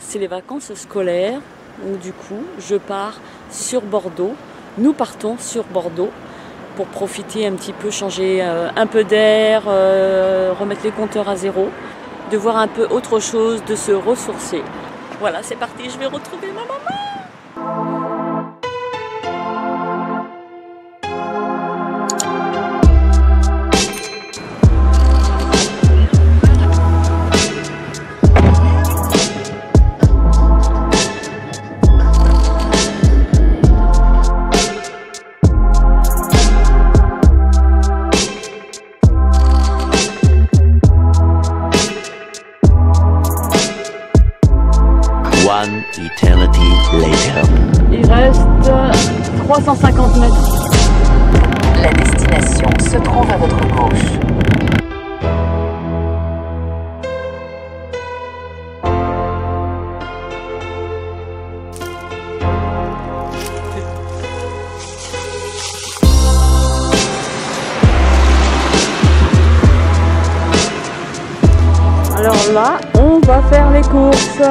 c'est les vacances scolaires. Donc du coup, je pars sur Bordeaux. Nous partons sur Bordeaux pour profiter un petit peu, changer un peu d'air, remettre les compteurs à zéro, de voir un peu autre chose, de se ressourcer. Voilà, c'est parti, je vais retrouver ma maman. One eternity later. Il reste 350 mètres. La destination se trouve à votre gauche. Alors là, on va faire les courses.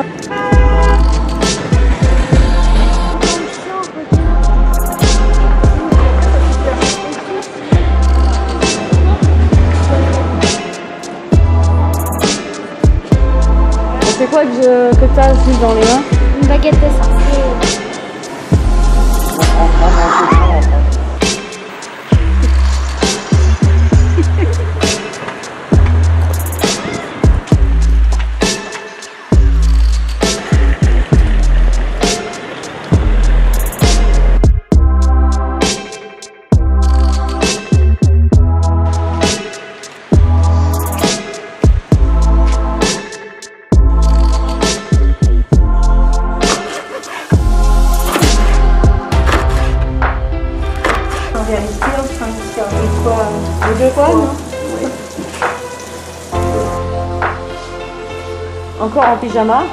C'est quoi que tu as aussi dans les mains? Une baguette de sorcier. Les deux fois, non? Encore en pyjama?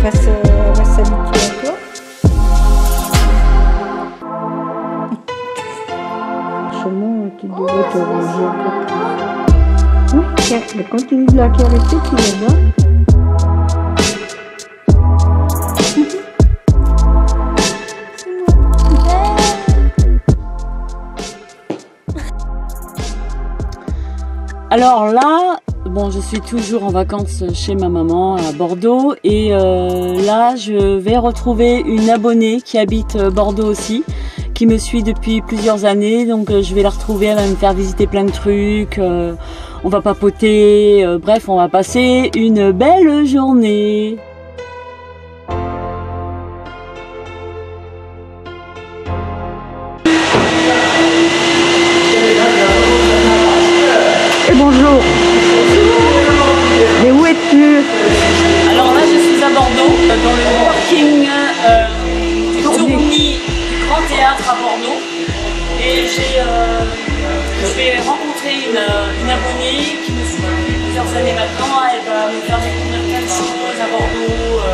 Elle va s'habituer à toi. Franchement, tu devrais te ranger un peu plus. Oui, tiens, mais continue de la caresser, tu verras. Alors là, bon, je suis toujours en vacances chez ma maman à Bordeaux et là, je vais retrouver une abonnée qui habite Bordeaux aussi, qui me suit depuis plusieurs années. Donc je vais la retrouver, elle va me faire visiter plein de trucs, on va papoter, bref, on va passer une belle journée. Et bonjour. Mais où es-tu? Alors là, je suis à Bordeaux, dans le parking du Tourny du Grand Théâtre à Bordeaux. Et je vais rencontrer une abonnée qui me suit depuis plusieurs années maintenant. Elle va me faire découvrir plein de choses à Bordeaux.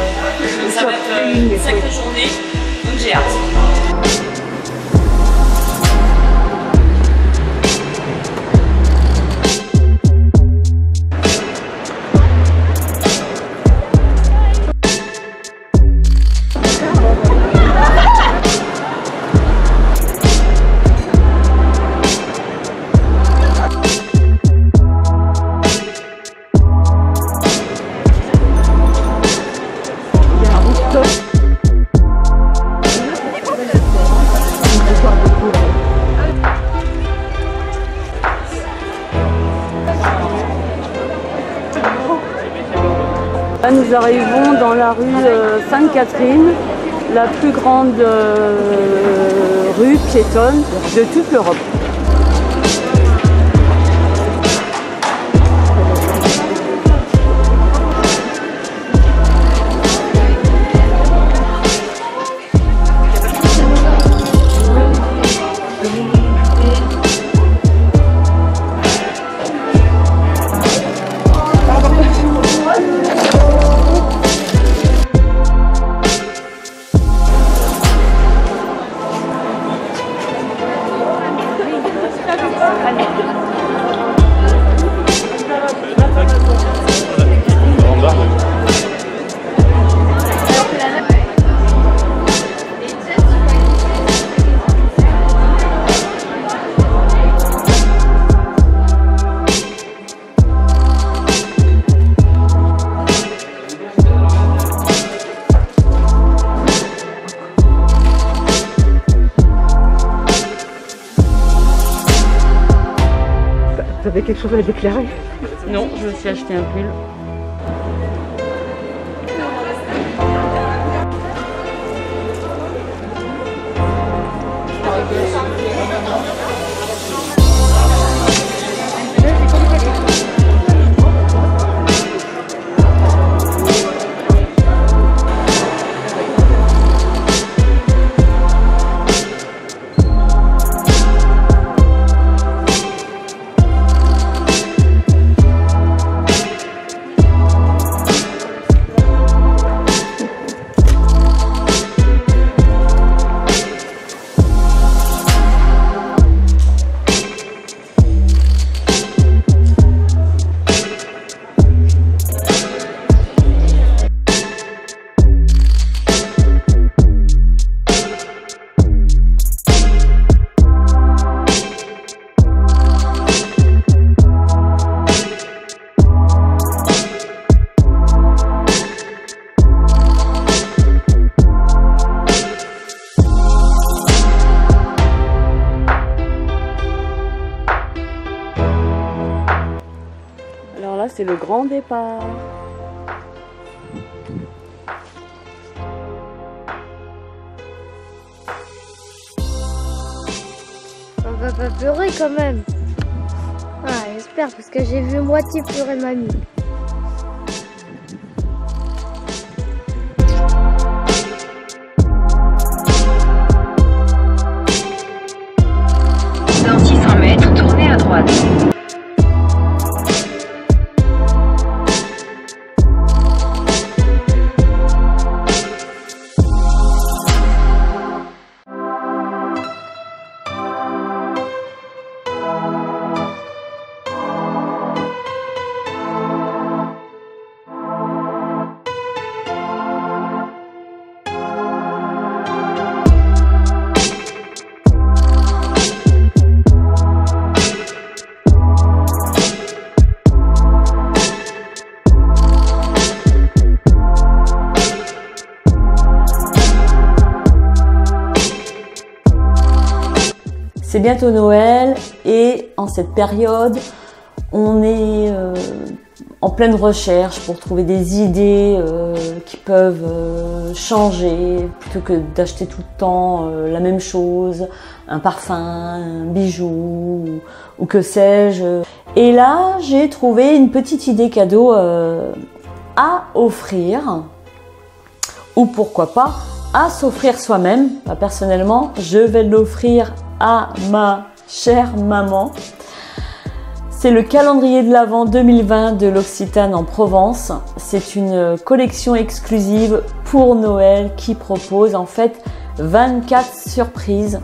Donc ça va être une sacrée journée, donc j'ai hâte. Là, nous arrivons dans la rue Sainte-Catherine, la plus grande rue piétonne de toute l'Europe. quelque chose à déclarer? Non, je me suis acheté un pull. Alors là, c'est le grand départ. On va pas pleurer quand même. Ah, j'espère parce que j'ai vu moitié pleurer mamie. Dans 600 mètres, tournez à droite. C'est bientôt Noël et en cette période, on est en pleine recherche pour trouver des idées qui peuvent changer plutôt que d'acheter tout le temps la même chose, un parfum, un bijou ou que sais-je. Et là, j'ai trouvé une petite idée cadeau à offrir ou pourquoi pas à s'offrir soi-même. Personnellement, je vais l'offrir à ma chère maman. C'est le calendrier de l'Avent 2020 de l'Occitane en Provence. C'est une collection exclusive pour Noël qui propose en fait 24 surprises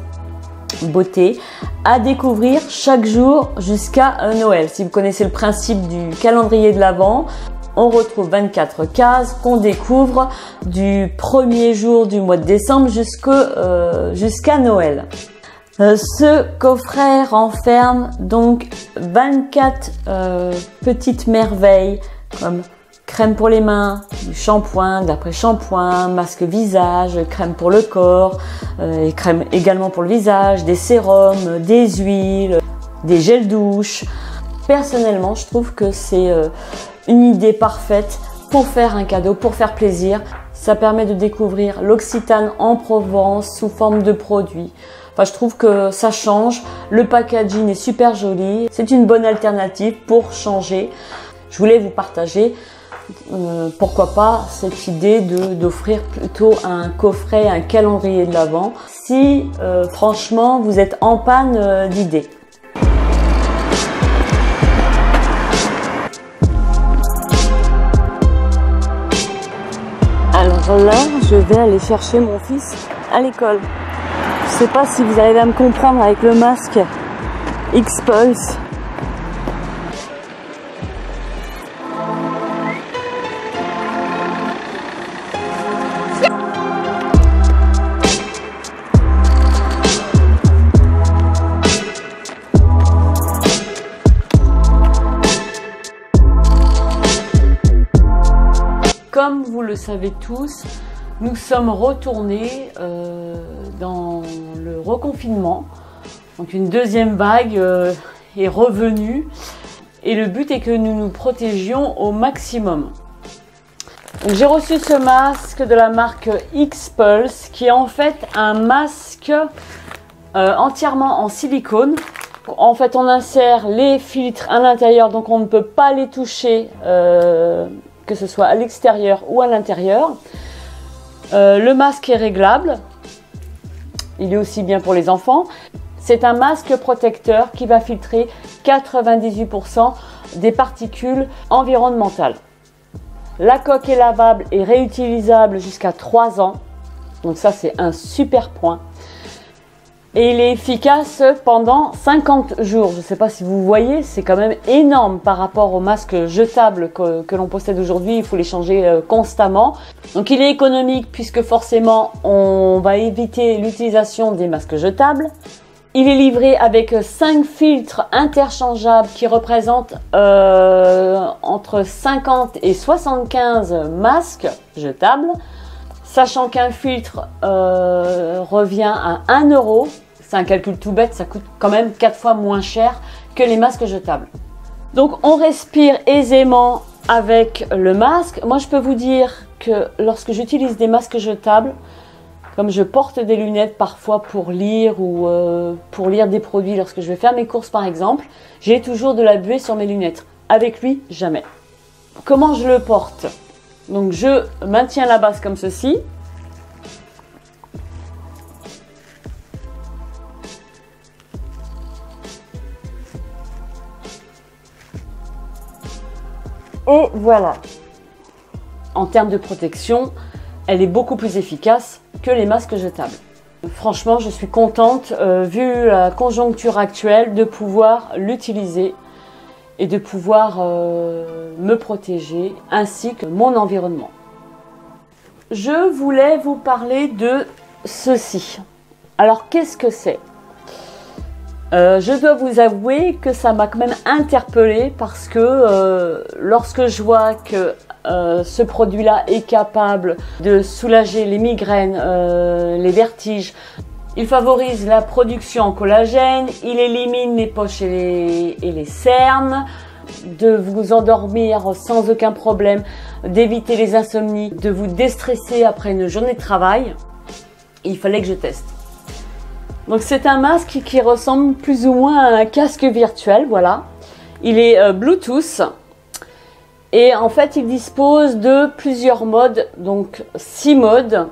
beauté à découvrir chaque jour jusqu'à Noël. Si vous connaissez le principe du calendrier de l'Avent, on retrouve 24 cases qu'on découvre du premier jour du mois de décembre jusqu'à Noël. Ce coffret renferme donc 24 petites merveilles comme crème pour les mains, du shampoing, de l'après-shampoing, masque visage, crème pour le corps, et crème également pour le visage, des sérums, des huiles, des gels douche. Personnellement, je trouve que c'est une idée parfaite pour faire un cadeau, pour faire plaisir. Ça permet de découvrir l'Occitane en Provence sous forme de produits. Enfin, je trouve que ça change. Le packaging est super joli. C'est une bonne alternative pour changer. Je voulais vous partager, pourquoi pas, cette idée d'offrir plutôt un coffret, un calendrier de l'Avent, si franchement vous êtes en panne d'idées. Alors là, je vais aller chercher mon fils à l'école. Je sais pas si vous arrivez à me comprendre avec le masque X-Pulse. Comme vous le savez tous, nous sommes retournés dans le reconfinement. Donc une deuxième vague est revenue Et le but est que nous nous protégions au maximum. J'ai reçu ce masque de la marque X-Pulse qui est en fait un masque entièrement en silicone. En fait, on insère les filtres à l'intérieur, donc on ne peut pas les toucher, que ce soit à l'extérieur ou à l'intérieur. Le masque est réglable. Il est aussi bien pour les enfants. C'est un masque protecteur qui va filtrer 98% des particules environnementales. La coque est lavable et réutilisable jusqu'à 3 ans. Donc ça, c'est un super point. Et il est efficace pendant 50 jours. Je ne sais pas si vous voyez, c'est quand même énorme par rapport aux masques jetables que l'on possède aujourd'hui. Il faut les changer constamment. Donc il est économique puisque forcément, on va éviter l'utilisation des masques jetables. Il est livré avec 5 filtres interchangeables qui représentent entre 50 et 75 masques jetables. Sachant qu'un filtre revient à 1 €. C'est un calcul tout bête, ça coûte quand même 4 fois moins cher que les masques jetables. Donc on respire aisément avec le masque. Moi je peux vous dire que lorsque j'utilise des masques jetables, comme je porte des lunettes parfois pour lire ou pour lire des produits lorsque je vais faire mes courses par exemple, j'ai toujours de la buée sur mes lunettes. Avec lui, jamais. Comment je le porte? Donc je maintiens la base comme ceci. Et voilà. En termes de protection, elle est beaucoup plus efficace que les masques jetables. Franchement, je suis contente, vu la conjoncture actuelle, de pouvoir l'utiliser et de pouvoir me protéger, ainsi que mon environnement. Je voulais vous parler de ceci. Alors, qu'est-ce que c'est? Je dois vous avouer que ça m'a quand même interpellée parce que lorsque je vois que ce produit-là est capable de soulager les migraines, les vertiges, il favorise la production en collagène, il élimine les poches et les cernes, de vous endormir sans aucun problème, d'éviter les insomnies, de vous déstresser après une journée de travail, il fallait que je teste. Donc c'est un masque qui ressemble plus ou moins à un casque virtuel, voilà. Il est Bluetooth et en fait il dispose de plusieurs modes, donc 6 modes.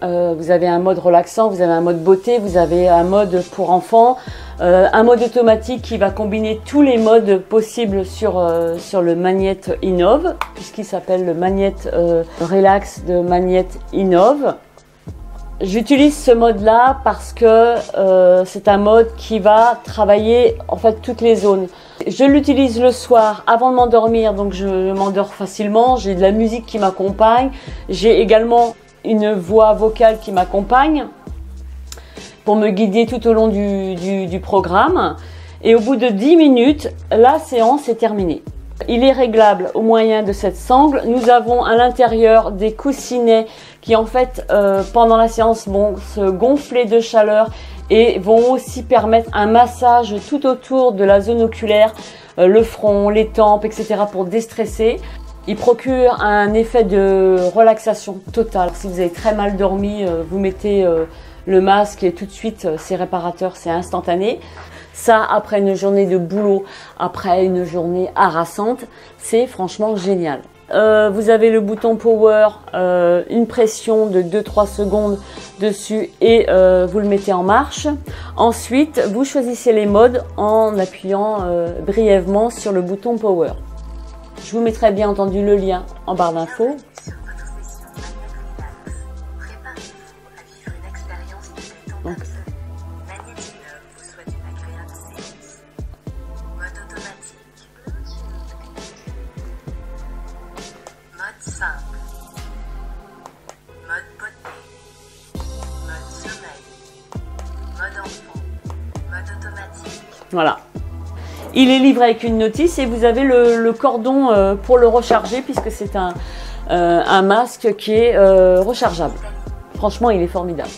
Vous avez un mode relaxant, vous avez un mode beauté, vous avez un mode pour enfants, un mode automatique qui va combiner tous les modes possibles sur le Magnette Innov, puisqu'il s'appelle le Magnette Relax de Magnette Innov. J'utilise ce mode-là parce que c'est un mode qui va travailler en fait toutes les zones. Je l'utilise le soir avant de m'endormir, donc je m'endors facilement. J'ai de la musique qui m'accompagne. J'ai également une voix vocale qui m'accompagne pour me guider tout au long du programme. Et au bout de 10 minutes, la séance est terminée. Il est réglable au moyen de cette sangle. Nous avons à l'intérieur des coussinets qui en fait pendant la séance vont se gonfler de chaleur et vont aussi permettre un massage tout autour de la zone oculaire, le front, les tempes, etc. pour déstresser. Il procure un effet de relaxation totale. Si vous avez très mal dormi, vous mettez le masque et tout de suite c'est réparateur, c'est instantané. Ça, après une journée de boulot, après une journée harassante, c'est franchement génial. Vous avez le bouton Power, une pression de 2-3 secondes dessus et vous le mettez en marche. Ensuite, vous choisissez les modes en appuyant brièvement sur le bouton Power. Je vous mettrai bien entendu le lien en barre d'infos. Donc, voilà. Il est livré avec une notice et vous avez le cordon pour le recharger puisque c'est un masque qui est rechargeable. Franchement, il est formidable.